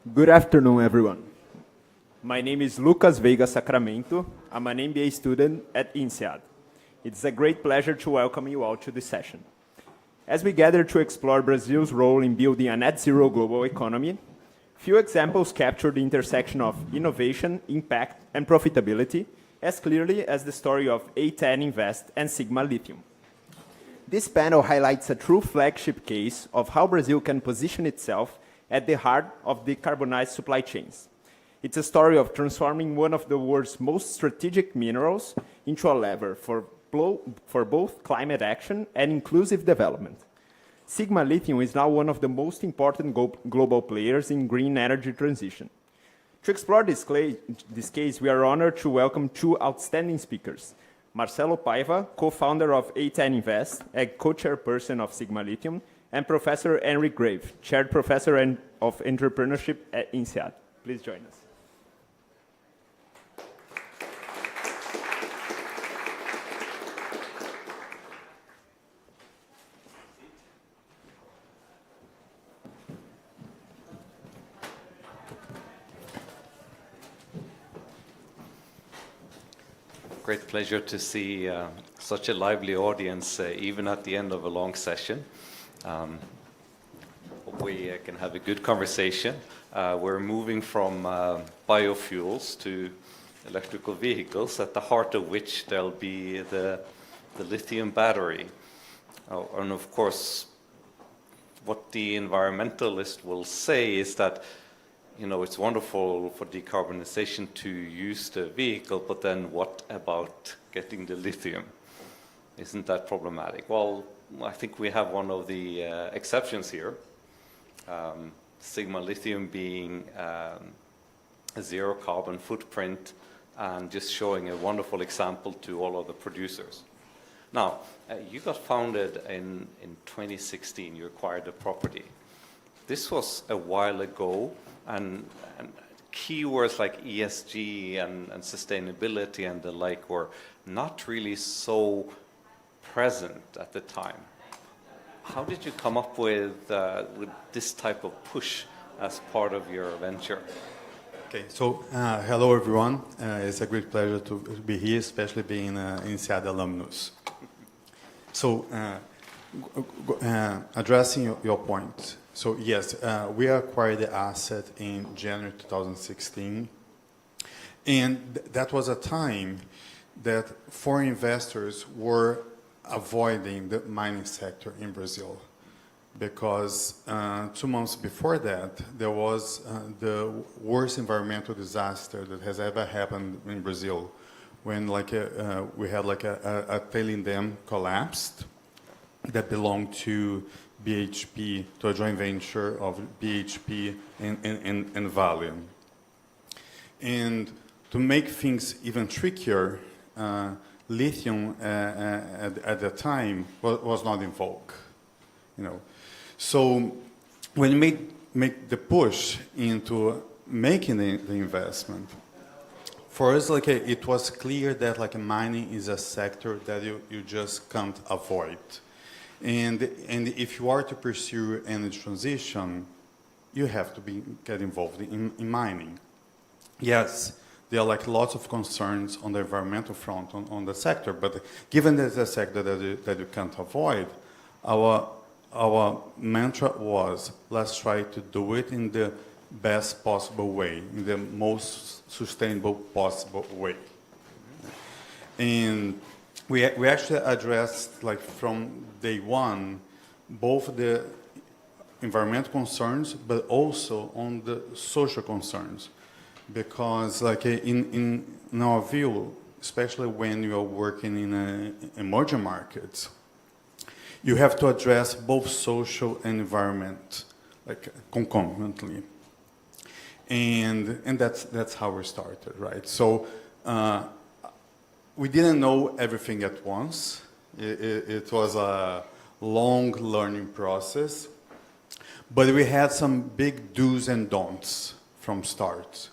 Good afternoon, everyone. My name is Lucas Veiga Sacramento. I'm an MBA student at INSEAD. It's a great pleasure to welcome you all to this session. As we gather to explore Brazil's role in building a net zero global economy, few examples capture the intersection of innovation, impact, and profitability as clearly as the story of A10 Invest and Sigma Lithium. This panel highlights a true flagship case of how Brazil can position itself at the heart of decarbonized supply chains. It's a story of transforming one of the world's most strategic minerals into a lever for both climate action and inclusive development. Sigma Lithium is now one of the most important global players in green energy transition. To explore this case, we are honored to welcome two outstanding speakers. Marcelo Paiva, co-founder of A10 Invest and co-chairperson of Sigma Lithium, and Professor Henry Grave, chaired professor of entrepreneurship at INSEAD. Please join us. Great pleasure to see such a lively audience, even at the end of a long session. Hope we can have a good conversation. We're moving from biofuels to electrical vehicles, at the heart of which there'll be the lithium battery. And of course, what the environmentalist will say is that it's wonderful for decarbonization to use the vehicle, but then what about getting the lithium? Isn't that problematic? Well, I think we have one of the exceptions here. Sigma Lithium being a zero carbon footprint and just showing a wonderful example to all of the producers. Now, you got founded in 2016, you acquired the property. This was a while ago, and keywords like ESG and sustainability and the like were not really so present at the time. How did you come up with this type of push as part of your venture? Okay, so hello everyone. It's a great pleasure to be here, especially being an INSEAD alumnus. So, addressing your point. So yes, we acquired the asset in January 2016, and that was a time that foreign investors were avoiding the mining sector in Brazil, because 2 months before that, there was the worst environmental disaster that has ever happened in Brazil, when we had a tailing dam collapsed that belonged to BHP, to a joint venture of BHP and Vale. And to make things even trickier, lithium at the time was not in vogue, So when you make the push into making the investment, for us, it was clear that mining is a sector that you just can't avoid. And if you are to pursue energy transition, you have to get involved in mining. Yes, there are lots of concerns on the environmental front on the sector, but given that it's a sector that you can't avoid, our mantra was, let's try to do it in the best possible way, in the most sustainable possible way. And we actually addressed, from day one, both the environmental concerns, but also on the social concerns. Because, in our view, especially when you are working in emerging markets, you have to address both social and environment, concomitantly. And that's how we started, right? So, we didn't know everything at once. It was a long learning process, but we had some big do's and don'ts from start.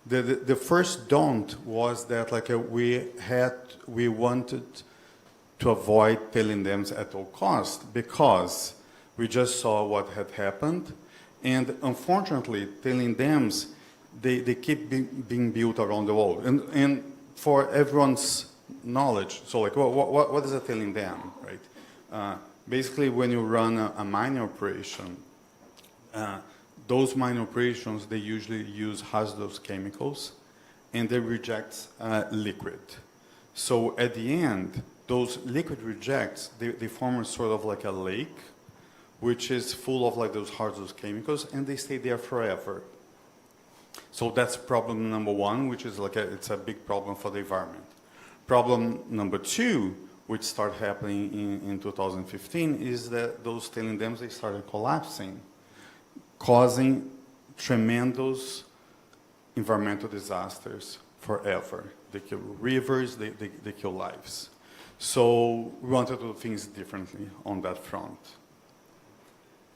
The first don't was that we wanted to avoid tailing dams at all costs, because we just saw what had happened, And unfortunately, tailing dams, they keep being built around the world. And for everyone's knowledge, so like, what is a tailing dam, right? Basically, when you run a mining operation, those mining operations, they usually use hazardous chemicals, and they reject liquid. So at the end, those liquid rejects, they form a sort of like a lake, which is full of like those hazardous chemicals, and they stay there forever. So that's problem number one, which is like it's a big problem for the environment. Problem number two, which started happening in 2015, is that those tailing dams, they started collapsing, causing tremendous environmental disasters forever. They kill rivers, they kill lives. So we wanted to do things differently on that front.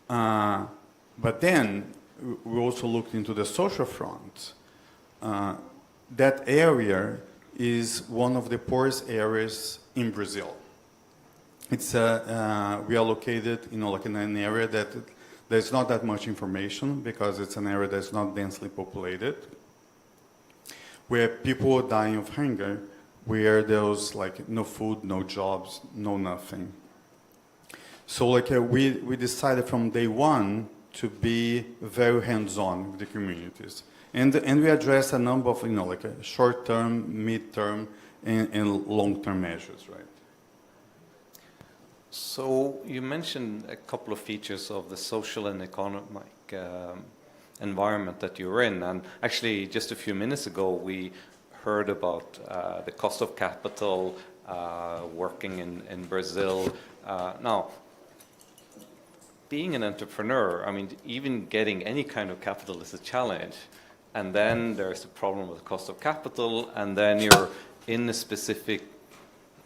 But then we also looked into the social front. That area is one of the poorest areas in Brazil. It's we are located, like in an area that there's not that much information because it's an area that's not densely populated, where people are dying of hunger, where there's like no food, no jobs, no nothing. So like we decided from day one to be very hands-on with the communities. And we address a number of, like a short-term, mid-term, and long-term measures, right? So you mentioned a couple of features of the social and economic environment that you're in. And actually, just a few minutes ago, we heard about the cost of capital working in Brazil. Now, being an entrepreneur, I mean, even getting any kind of capital is a challenge. And then there's the problem with the cost of capital, and then you're in a specific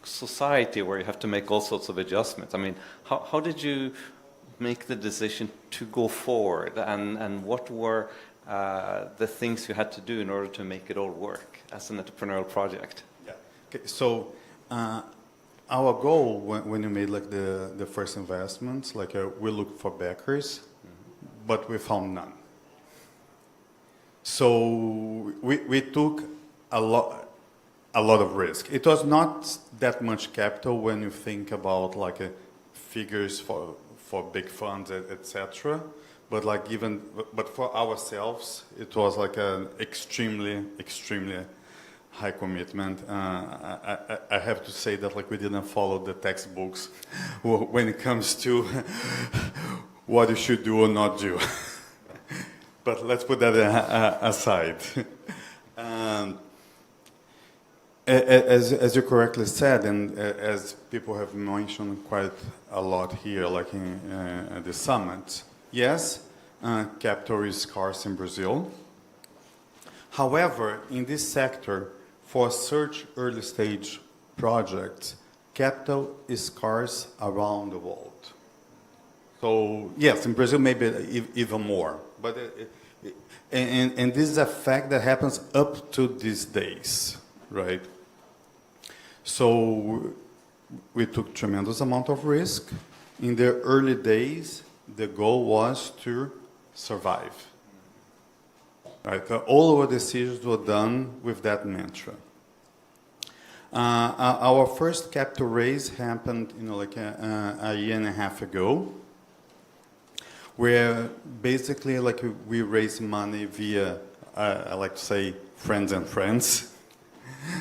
society where you have to make all sorts of adjustments. I mean, how did you make the decision to go forward, and what were the things you had to do in order to make it all work as an entrepreneurial project? Yeah. Okay. So our goal when you made like the first investments, like we looked for backers, but we found none. So we took a lot of risk. It was not that much capital when you think about like figures for big funds, etc. But like but for ourselves, it was like an extremely high commitment. I have to say that like we didn't follow the textbooks when it comes to what you should do or not do. But let's put that aside. As you correctly said, and as people have mentioned quite a lot here, like in the summit, yes, capital is scarce in Brazil. However, in this sector, for such early stage projects, capital is scarce around the world. So yes, in Brazil maybe even more. But and this is a fact that happens up to these days, right? So we took tremendous amount of risk. In the early days, the goal was to survive. Right? All our decisions were done with that mantra. Our first capital raise happened, like a year and a half ago, where basically like we raise money via, I like to say, friends and friends,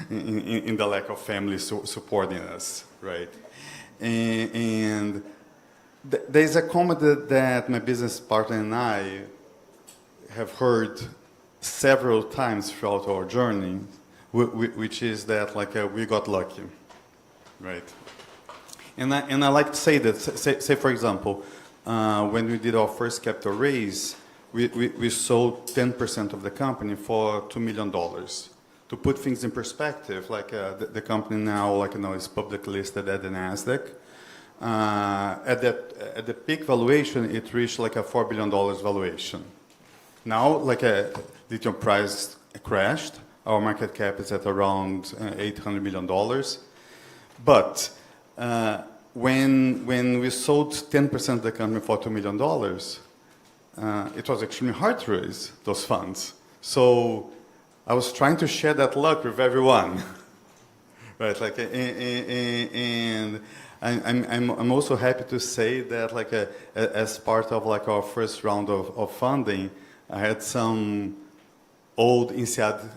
in the lack of family supporting us, right? And there's a comment that my business partner and I have heard several times throughout our journey, which is that like we got lucky, right? And I like to say that, say for example, when we did our first capital raise, we sold 10% of the company for $2 million. To put things in perspective, like the company now, like is publicly listed at the Nasdaq. At the peak valuation, it reached like a $4 billion valuation. Now, like lithium price crashed. Our market cap is at around $800 million. But when we sold 10% of the company for $2 million, it was extremely hard to raise those funds. So I was trying to share that luck with everyone, right? Like, and I'm also happy to say that, like, as part of like our first round of funding, I had some old INSEAD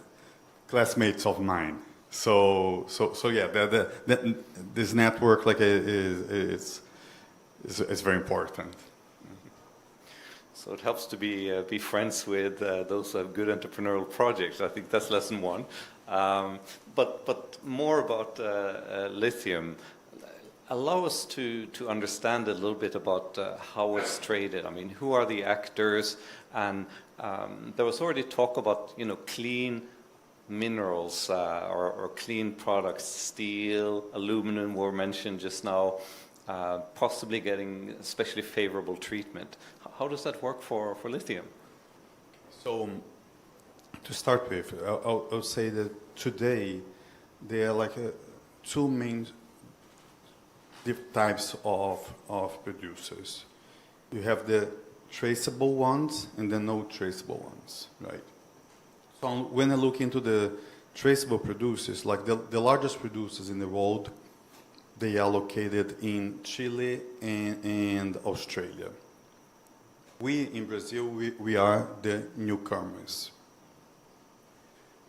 classmates of mine. So yeah, this network, like, is very important. So it helps to be friends with those who have good entrepreneurial projects. I think that's lesson one. But more about lithium. Allow us to understand a little bit about how it's traded. I mean, who are the actors? And there was already talk about, you know, clean minerals or clean products. Steel, aluminum were mentioned just now, possibly getting especially favorable treatment. How does that work for lithium? So, to start with, I'll say that today there are like two main types of producers. You have the traceable ones and the no traceable ones, right? So when I look into the traceable producers, like the largest producers in the world, they are located in Chile and Australia. We in Brazil, we are the newcomers.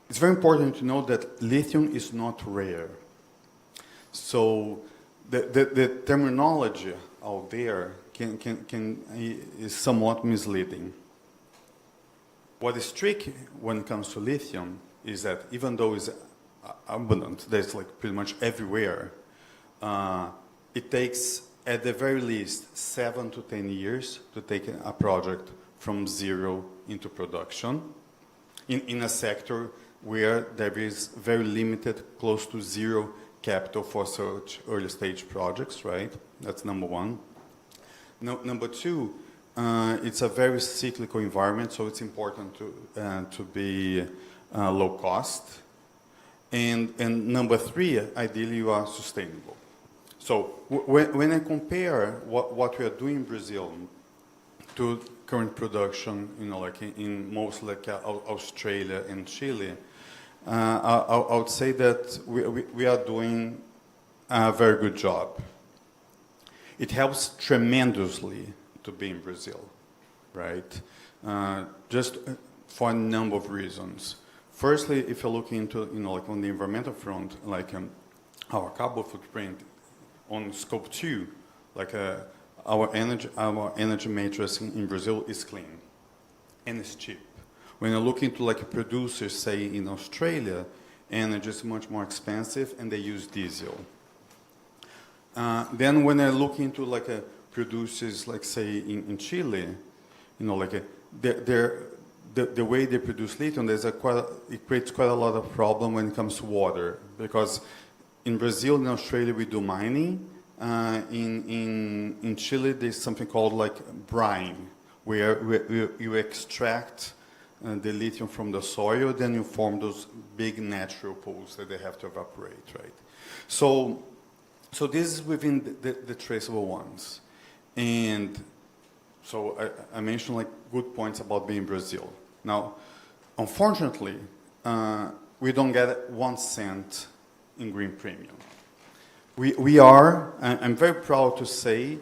It's very important to know that lithium is not rare. So the terminology out there is somewhat misleading. What is tricky when it comes to lithium is that even though it's abundant, there's like pretty much everywhere, it takes at the very least 7 to 10 years to take a project from zero into production in a sector where there is very limited, close to zero capital for such early stage projects, right? That's number one. Number two, it's a very cyclical environment, so it's important to be low cost. And number three, ideally you are sustainable. So when I compare what we are doing in Brazil to current production, you know, like in mostly like Australia and Chile, I would say that we are doing a very good job. It helps tremendously to be in Brazil, right? Just for a number of reasons. Firstly, if you look into, you know, like on the environmental front, like our carbon footprint on scope 2, like our energy matrix in Brazil is clean and it's cheap. When you look into like producers, say in Australia, energy is much more expensive and they use diesel. Then when I look into like producers, like say in Chile, you know, like the way they produce lithium, it creates quite a lot of problem when it comes to water, because in Brazil and Australia we do mining. In Chile there's something called like brine, where you extract the lithium from the soil, then you form those big natural pools that they have to evaporate, right? So this is within the traceable ones. And so I mentioned like good points about being Brazil. Now, unfortunately, we don't get 1 cent in green premium. I'm very proud to say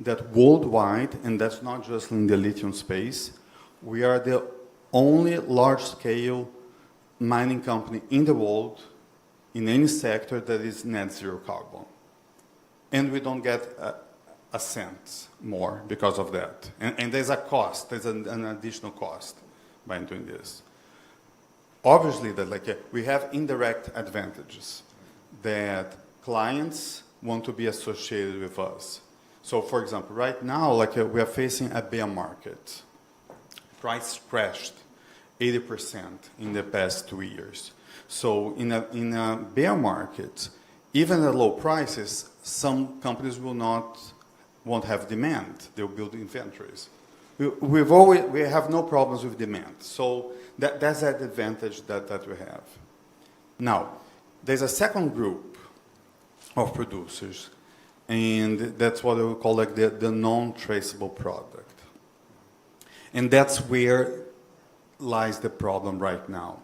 that worldwide, and that's not just in the lithium space, we are the only large-scale mining company in the world, in any sector, that is net zero carbon. And we don't get a cent more because of that. And there's a cost, there's an additional cost by doing this. Obviously, we have indirect advantages that clients want to be associated with us. So, for example, right now, we are facing a bear market. Price crashed 80% in the past 2 years. So, in a bear market, even at low prices, some companies won't have demand. They'll build inventories. We have no problems with demand. So that's an advantage that we have. Now, there's a second group of producers, and that's what we call like the non-traceable product. And that's where lies the problem right now.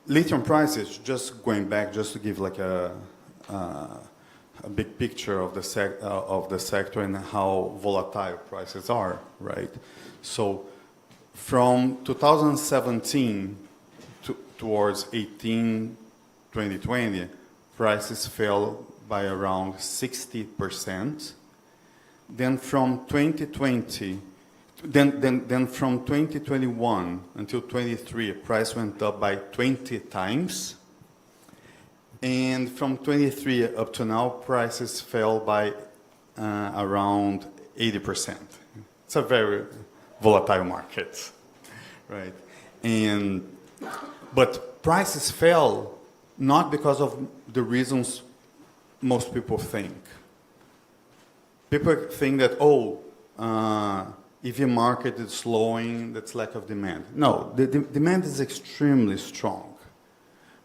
Lithium prices, just going back, just to give like a big picture of the sector and how volatile prices are, right? So from 2017 towards 2020, prices fell by around 60%. Then from 2020, then from 2021 until 23, price went up by 20 times. And from 23 up to now, prices fell by around 80%. It's a very volatile market, right? But prices fell not because of the reasons most people think. People think that, EV market is slowing, that's lack of demand. No, the demand is extremely strong.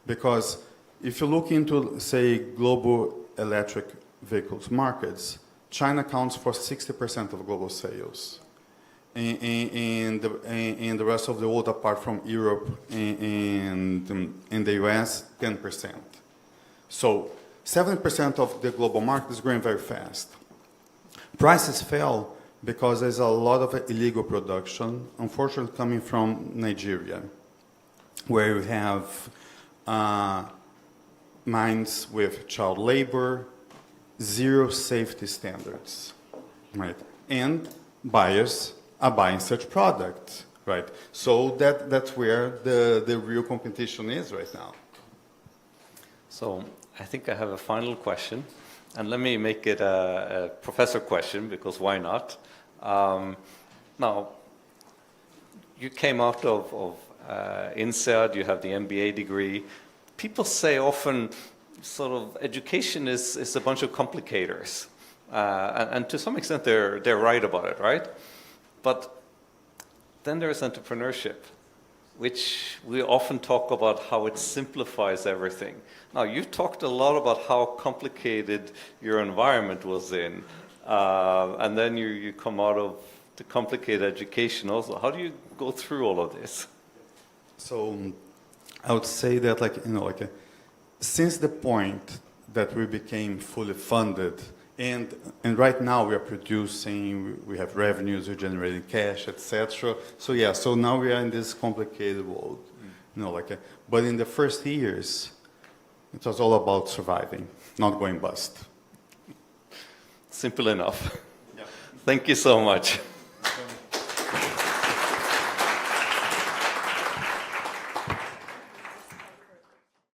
Because if you look into, say, global electric vehicles markets, China accounts for 60% of global sales. And the rest of the world, apart from Europe and the US, 10%. So 7% of the global market is growing very fast. Prices fell because there's a lot of illegal production, unfortunately coming from Nigeria, where we have mines with child labor, zero safety standards, right? And buyers are buying such products, right? So that's where the real competition is right now. So I think I have a final question, and let me make it a professor question, because why not? Now, you came out of INSEAD, you have the MBA degree. People say often, sort of, education is a bunch of complicators. And to some extent, they're right about it, right? But then there's entrepreneurship, which we often talk about how it simplifies everything. Now, you've talked a lot about how complicated your environment was in, and then you come out of the complicated education also. How do you go through all of this? So I would say that, since the point that we became fully funded, and right now we are producing, we have revenues, we're generating cash, etc. So now we are in this complicated world, but in the first years, it was all about surviving, not going bust. Simple enough. Yeah. Thank you so much.